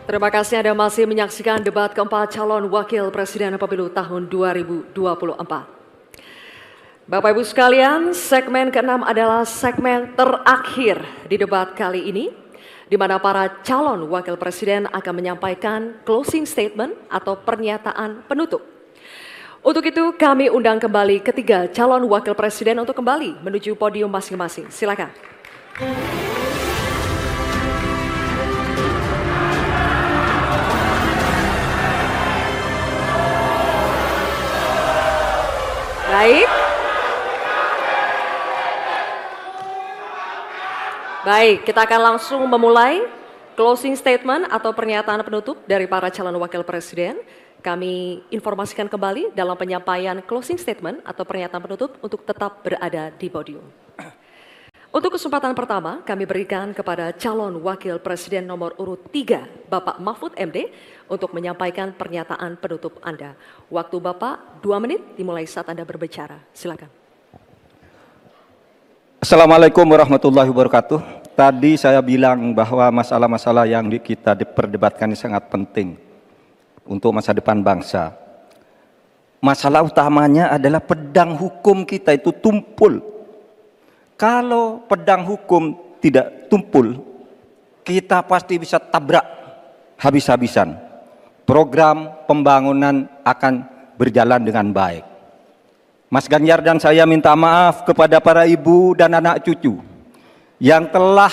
Terima kasih Anda masih menyaksikan debat keempat calon wakil presiden pemilu tahun 2024. Bapak Ibu sekalian, segmen ke-6 adalah segmen terakhir di debat kali ini, di mana para calon wakil presiden akan menyampaikan closing statement atau pernyataan penutup. Untuk itu kami undang kembali ketiga calon wakil presiden untuk kembali menuju podium masing-masing. Silakan. Baik, kita akan langsung memulai closing statement atau pernyataan penutup dari para calon wakil presiden. Kami informasikan kembali dalam penyampaian closing statement atau pernyataan penutup untuk tetap berada di podium. Untuk kesempatan pertama, kami berikan kepada calon wakil presiden nomor urut 3, Bapak Mahfud MD, untuk menyampaikan pernyataan penutup Anda. Waktu Bapak 2 menit dimulai saat Anda berbicara. Silakan. Assalamualaikum warahmatullahi wabarakatuh. Tadi saya bilang bahwa masalah-masalah yang kita diperdebatkan ini sangat penting untuk masa depan bangsa. Masalah utamanya adalah pedang hukum kita itu tumpul. Kalau pedang hukum tidak tumpul, kita pasti bisa tabrak habis-habisan. Program pembangunan akan berjalan dengan baik. Mas Ganjar dan saya minta maaf kepada para ibu dan anak cucu yang telah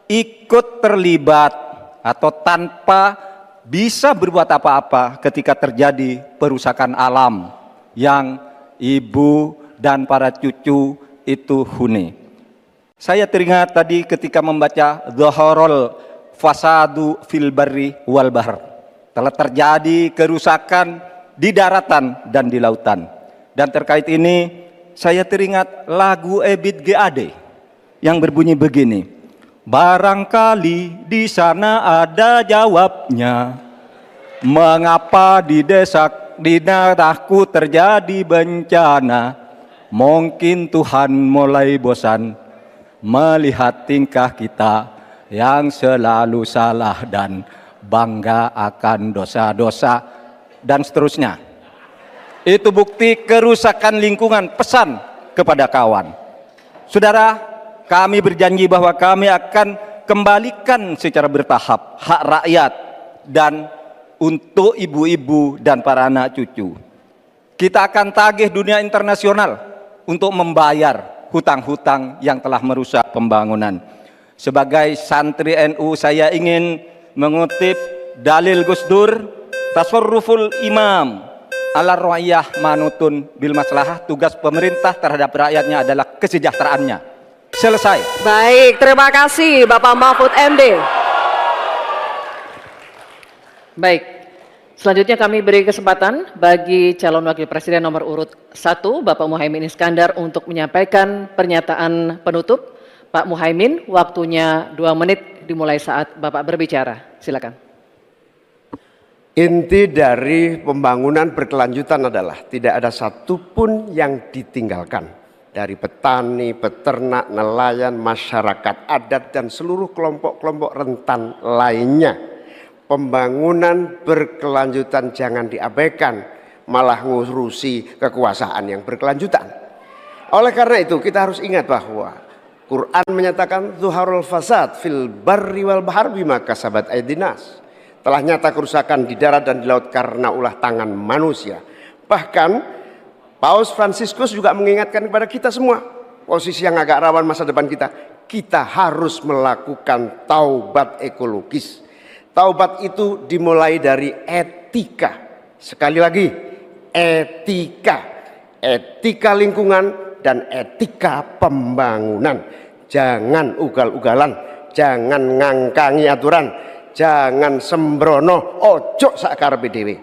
ikut terlibat atau tanpa bisa berbuat apa-apa ketika terjadi perusakan alam yang ibu dan para cucu itu huni. Saya teringat tadi ketika membaca Dhaharul Fasadu fil Barri wal Bahr. Telah terjadi kerusakan di daratan dan di lautan. Dan terkait ini saya teringat lagu Ebit GAD yang berbunyi begini. Barangkali di sana ada jawabnya. Mengapa di daerahku terjadi bencana? Mungkin Tuhan mulai bosan melihat tingkah kita yang selalu salah dan bangga akan dosa-dosa dan seterusnya. Itu bukti kerusakan lingkungan, pesan kepada kawan. Saudara, kami berjanji bahwa kami akan kembalikan secara bertahap hak rakyat dan untuk ibu-ibu dan para anak cucu. Kita akan tagih dunia internasional untuk membayar hutang-hutang yang telah merusak pembangunan. Sebagai santri NU, saya ingin mengutip dalil Gus Dur, tasarruful imam ala ra'iyah manutun bil maslahah. Tugas pemerintah terhadap rakyatnya adalah kesejahteraannya. Selesai. Baik, terima kasih Bapak Mahfud MD. Baik, selanjutnya kami beri kesempatan bagi calon wakil presiden nomor urut 1, Bapak Muhaimin Iskandar, untuk menyampaikan pernyataan penutup. Pak Muhaimin, waktunya 2 menit dimulai saat Bapak berbicara. Silakan. Inti dari pembangunan berkelanjutan adalah tidak ada satupun yang ditinggalkan. Dari petani, peternak, nelayan, masyarakat adat, dan seluruh kelompok-kelompok rentan lainnya. Pembangunan berkelanjutan jangan diabaikan, malah ngurusi kekuasaan yang berkelanjutan. Oleh karena itu kita harus ingat bahwa Quran menyatakan Dhaharul Fasad fil Barri wal Bahr bima kasabat aydinas. Telah nyata kerusakan di darat dan di laut karena ulah tangan manusia. Bahkan Paus Fransiskus juga mengingatkan kepada kita semua, posisi yang agak rawan masa depan kita harus melakukan taubat ekologis. Taubat itu dimulai dari etika. Sekali lagi, etika. Etika lingkungan dan etika pembangunan. Jangan ugal-ugalan, jangan ngangkangi aturan, jangan sembrono, ojo sakarepe dhewe.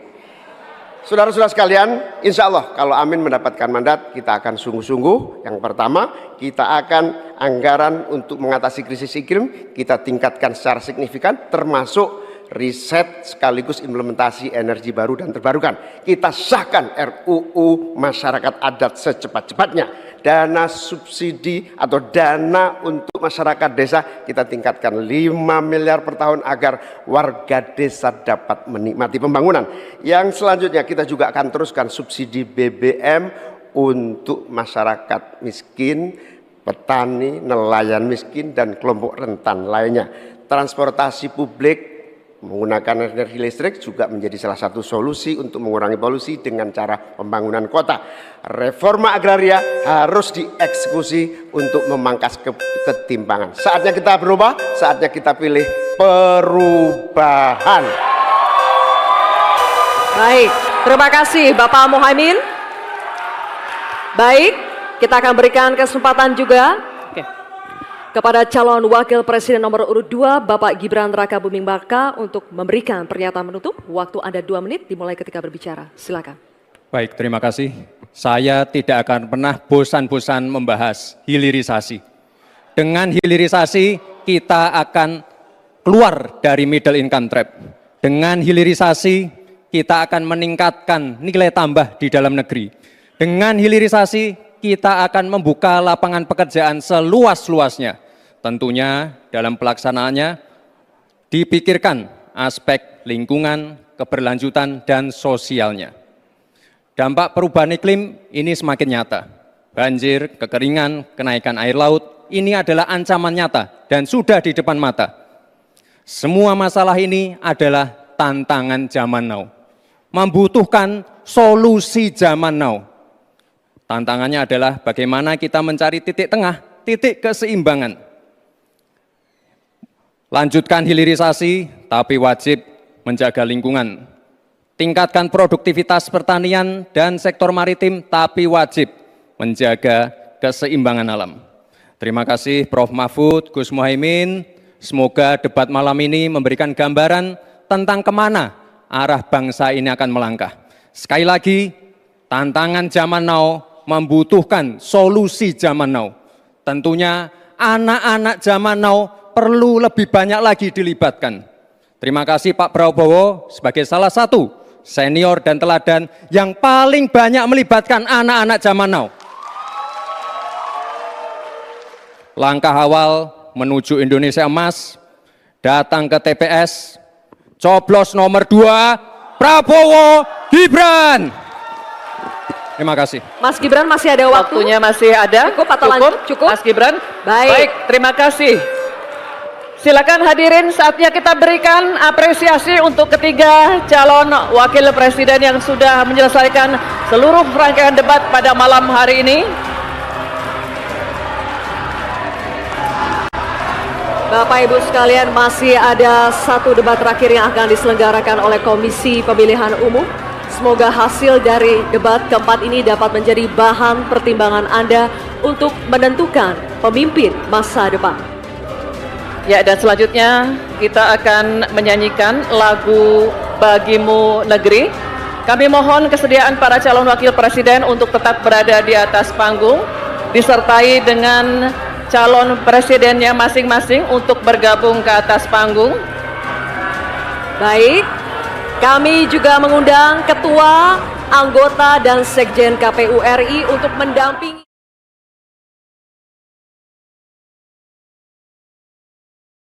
Saudara-saudara sekalian, insya Allah kalau Amin mendapatkan mandat, kita akan sungguh-sungguh. Yang pertama, kita akan anggaran untuk mengatasi krisis iklim, kita tingkatkan secara signifikan, termasuk riset sekaligus implementasi energi baru dan terbarukan. Kita sahkan RUU masyarakat adat secepat-cepatnya. dana subsidi atau dana untuk masyarakat desa kita tingkatkan 5 miliar per tahun agar warga desa dapat menikmati pembangunan. Yang selanjutnya kita juga akan teruskan subsidi BBM untuk masyarakat miskin, petani, nelayan miskin, dan kelompok rentan lainnya. Transportasi publik menggunakan energi listrik juga menjadi salah satu solusi untuk mengurangi polusi dengan cara pembangunan kota. Reforma agraria harus dieksekusi untuk memangkas ketimpangan. Saatnya kita berubah, saatnya kita pilih perubahan. Baik, terima kasih Bapak Muhaimin. Baik, kita akan berikan kesempatan juga kepada calon wakil presiden nomor urut 2 Bapak Gibran Rakabuming Raka untuk memberikan pernyataan penutup. Waktu Anda 2 menit dimulai ketika berbicara. Silakan. Baik, terima kasih. Saya tidak akan pernah bosan-bosan membahas hilirisasi. Dengan hilirisasi kita akan keluar dari middle income trap. Dengan hilirisasi kita akan meningkatkan nilai tambah di dalam negeri. Dengan hilirisasi kita akan membuka lapangan pekerjaan seluas-luasnya. Tentunya dalam pelaksanaannya dipikirkan aspek lingkungan, keberlanjutan, dan sosialnya. Dampak perubahan iklim ini semakin nyata. Banjir, kekeringan, kenaikan air laut, ini adalah ancaman nyata dan sudah di depan mata. Semua masalah ini adalah tantangan zaman now. Membutuhkan solusi zaman now. Tantangannya adalah bagaimana kita mencari titik tengah, titik keseimbangan. Lanjutkan hilirisasi, tapi wajib menjaga lingkungan. Tingkatkan produktivitas pertanian dan sektor maritim, tapi wajib menjaga keseimbangan alam. Terima kasih Prof. Mahfud, Gus Muhaimin. Semoga debat malam ini memberikan gambaran tentang kemana arah bangsa ini akan melangkah. Sekali lagi, tantangan zaman now membutuhkan solusi zaman now. Tentunya anak-anak zaman now perlu lebih banyak lagi dilibatkan. Terima kasih Pak Prabowo sebagai salah satu senior dan teladan yang paling banyak melibatkan anak-anak zaman now. Langkah awal menuju Indonesia Emas, datang ke TPS, coblos nomor 2, Prabowo Gibran. Terima kasih. Mas Gibran masih ada waktu? Waktunya masih ada. Cukup atau lanjut? Cukup. Mas Gibran. Baik. Terima kasih. Silakan hadirin, saatnya kita berikan apresiasi untuk ketiga calon wakil presiden yang sudah menyelesaikan seluruh rangkaian debat pada malam hari ini. Bapak Ibu sekalian, masih ada satu debat terakhir yang akan diselenggarakan oleh Komisi Pemilihan Umum. Semoga hasil dari debat keempat ini dapat menjadi bahan pertimbangan Anda untuk menentukan pemimpin masa depan. Ya, dan selanjutnya kita akan menyanyikan lagu Bagimu Negeri. Kami mohon kesediaan para calon wakil presiden untuk tetap berada di atas panggung, disertai dengan calon presidennya masing-masing untuk bergabung ke atas panggung. Baik, kami juga mengundang Ketua, anggota, dan Sekjen KPU RI untuk mendampingi